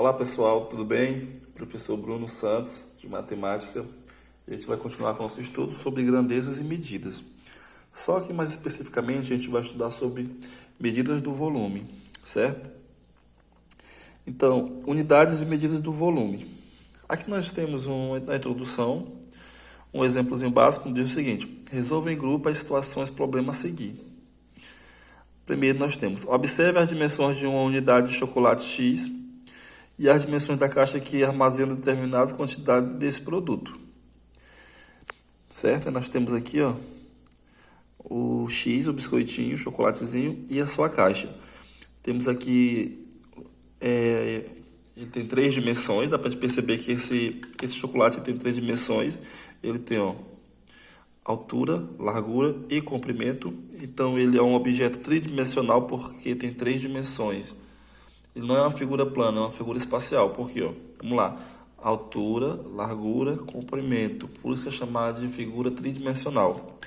Olá pessoal, tudo bem? Professor Bruno Santos, de Matemática. A gente vai continuar com o nosso estudo sobre grandezas e medidas. Só que mais especificamente a gente vai estudar sobre medidas do volume, certo? Então, unidades e medidas do volume. Aqui nós temos na introdução um exemplozinho básico que diz o seguinte: resolva em grupo as situações problema a seguir. Primeiro nós temos: observe as dimensões de uma unidade de chocolate X e as dimensões da caixa que armazena determinada quantidade desse produto. Certo? Nós temos aqui, ó, o X, o biscoitinho, o chocolatezinho e a sua caixa. Temos aqui, ele tem 3 dimensões, dá para gente perceber que esse chocolate tem 3 dimensões. Ele tem, ó, altura, largura e comprimento. Então ele é um objeto tridimensional porque tem 3 dimensões. Ele não é uma figura plana, é uma figura espacial. Por quê? Ó? Vamos lá. Altura, largura, comprimento. Por isso que é chamada de figura tridimensional.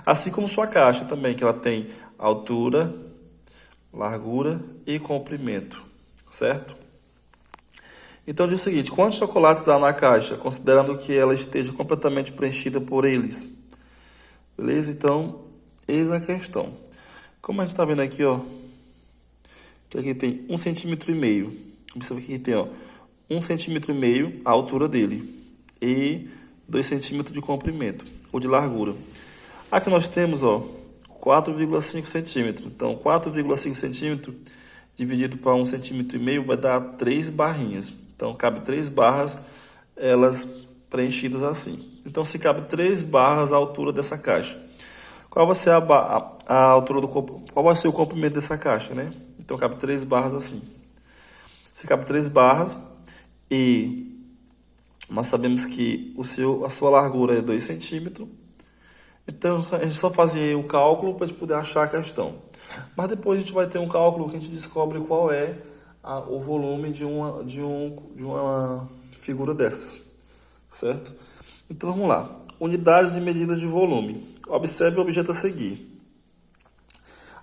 Assim como sua caixa também, que ela tem altura, largura e comprimento. Certo? Então diz o seguinte: quantos chocolates há na caixa, considerando que ela esteja completamente preenchida por eles? Beleza? Então, eis a questão. Como a gente está vendo aqui, ó, que aqui tem 1,5 cm. Observa que aqui tem, ó, 1,5 cm a altura dele e 2 cm de comprimento ou de largura. Aqui nós temos, ó, 4,5 cm. Então, 4,5 cm dividido para 1,5 cm vai dar 3 barrinhas. Então, cabe 3 barras, elas preenchidas assim. Então, se cabe 3 barras a altura dessa caixa, qual vai ser a altura qual vai ser o comprimento dessa caixa, né? Então, cabe 3 barras assim. Se cabe 3 barras e nós sabemos que a sua largura é 2 centímetros, então a gente só fazia o cálculo para a gente poder achar a questão. Mas depois a gente vai ter um cálculo que a gente descobre qual é o volume de uma figura dessas, certo? Então vamos lá. Unidade de medida de volume. Observe o objeto a seguir.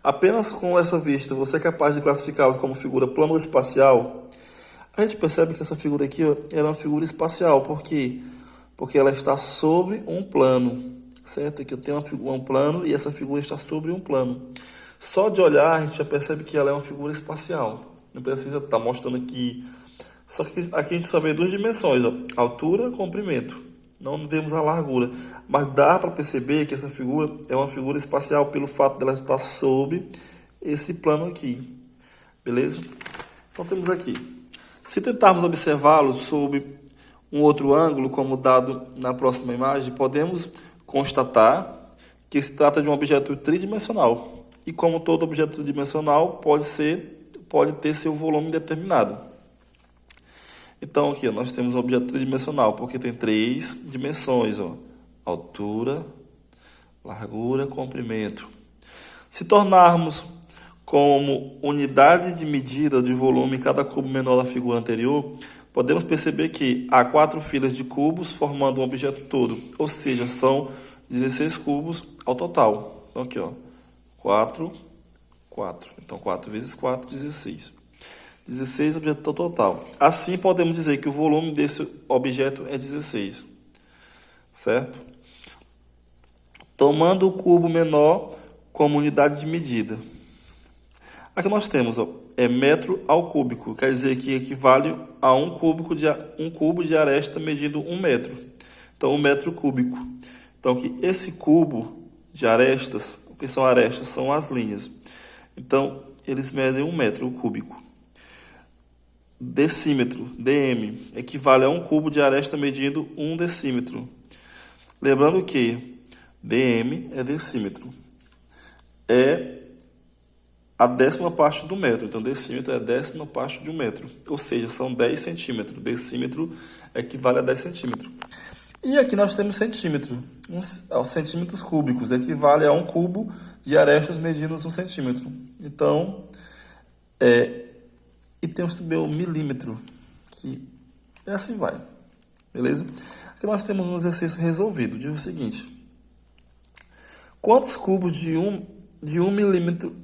Apenas com essa vista você é capaz de classificá-lo como figura plano-espacial. A gente percebe que essa figura aqui, ó, é uma figura espacial. Por quê? Porque ela está sobre um plano, certo? Aqui eu tenho um plano e essa figura está sobre um plano. Só de olhar a gente já percebe que ela é uma figura espacial. Não precisa estar mostrando aqui. Só que aqui a gente só vê 2 dimensões, ó, altura e comprimento. Não vemos a largura, mas dá para perceber que essa figura é uma figura espacial pelo fato dela estar sobre esse plano aqui, beleza? Então temos aqui, se tentarmos observá-lo sob um outro ângulo, como dado na próxima imagem, podemos constatar que se trata de um objeto tridimensional, e como todo objeto tridimensional pode ter seu volume determinado. Então aqui, ó, nós temos um objeto tridimensional, porque tem 3 dimensões, ó, altura, largura, comprimento. Se tornarmos como unidade de medida de volume cada cubo menor da figura anterior, podemos perceber que há 4 filas de cubos formando um objeto todo, ou seja, são 16 cubos ao total. Então aqui, ó, 4, 4. Então 4 vezes 4, 16. 16 objeto total. Assim, podemos dizer que o volume desse objeto é 16, certo? Tomando o cubo menor como unidade de medida. Aqui nós temos, ó, metro ao cúbico, quer dizer que equivale a um cubo de aresta medindo 1 metro. Então, 1 metro cúbico. Então, que esse cubo de arestas, o que são arestas? São as linhas. Então, eles medem 1 metro cúbico. Decímetro, dm, equivale a um cubo de aresta medindo 1 decímetro. Lembrando que dm é decímetro. É a 10ª parte do metro. Então, decímetro é a 10ª parte de 1 metro. Ou seja, são 10 centímetros. Decímetro equivale a 10 centímetros. E aqui nós temos centímetro. Centímetros cúbicos equivale a um cubo de arestas medindo 1 centímetro. Então, e temos também o milímetro, que assim vai, beleza? Aqui nós temos um exercício resolvido, diz o seguinte: quantos cubos de 1 milímetro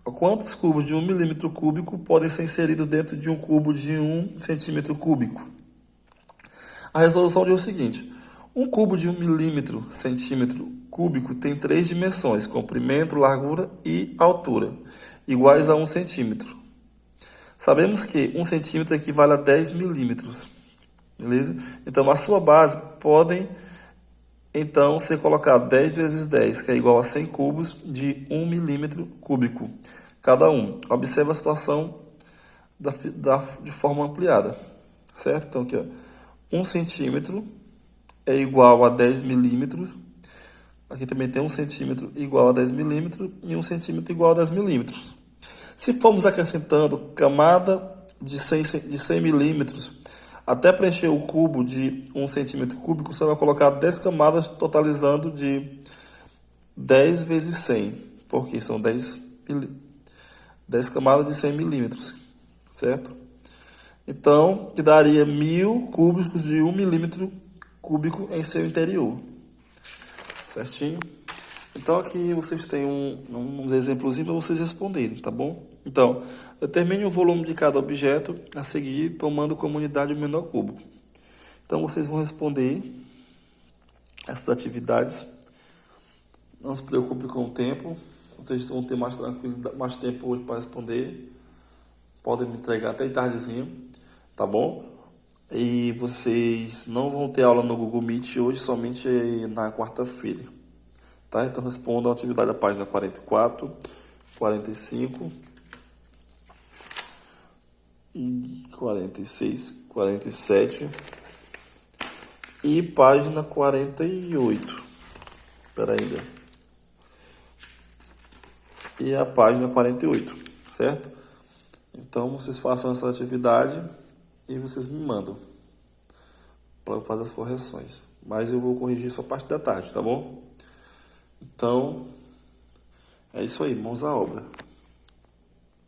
Quantos cubos de 1 milímetro cúbico podem ser inseridos dentro de um cubo de 1 centímetro cúbico? A resolução diz o seguinte: um cubo de 1 milímetro centímetro cúbico tem 3 dimensões, comprimento, largura e altura, iguais a 1 centímetro. Sabemos que 1 centímetro equivale a 10 milímetros, beleza? Então, na sua base, podem então ser colocado 10 vezes 10, que é igual a 100 cubos de 1 milímetro cúbico, cada um. Observe a situação de forma ampliada, certo? Então, aqui, ó, 1 centímetro é igual a 10 milímetros. Aqui também tem 1 centímetro igual a 10 milímetros e 1 centímetro igual a 10 milímetros. Se formos acrescentando camada de 100 milímetros até preencher o cubo de 1 centímetro cúbico, você vai colocar 10 camadas, totalizando de 10 vezes 100, porque são 10 camadas de 100 milímetros, certo? Então, que daria 1000 cúbicos de 1 milímetro cúbico em seu interior, certinho? Então, aqui vocês têm uns exemplozinhos para vocês responderem, tá bom? Então, determine o volume de cada objeto a seguir, tomando como unidade o menor cubo. Então, vocês vão responder essas atividades. Não se preocupe com o tempo. Vocês vão ter mais tempo hoje para responder. Podem me entregar até tardezinho, tá bom? E vocês não vão ter aula no Google Meet hoje, somente na quarta-feira. Tá? Então respondam a atividade da página 44, 45 e 46, 47 e página 48. Espera aí, e a página 48, certo? Então vocês façam essa atividade e vocês me mandam para eu fazer as correções. Mas eu vou corrigir só a parte da tarde, tá bom? Então, é isso aí, mãos à obra.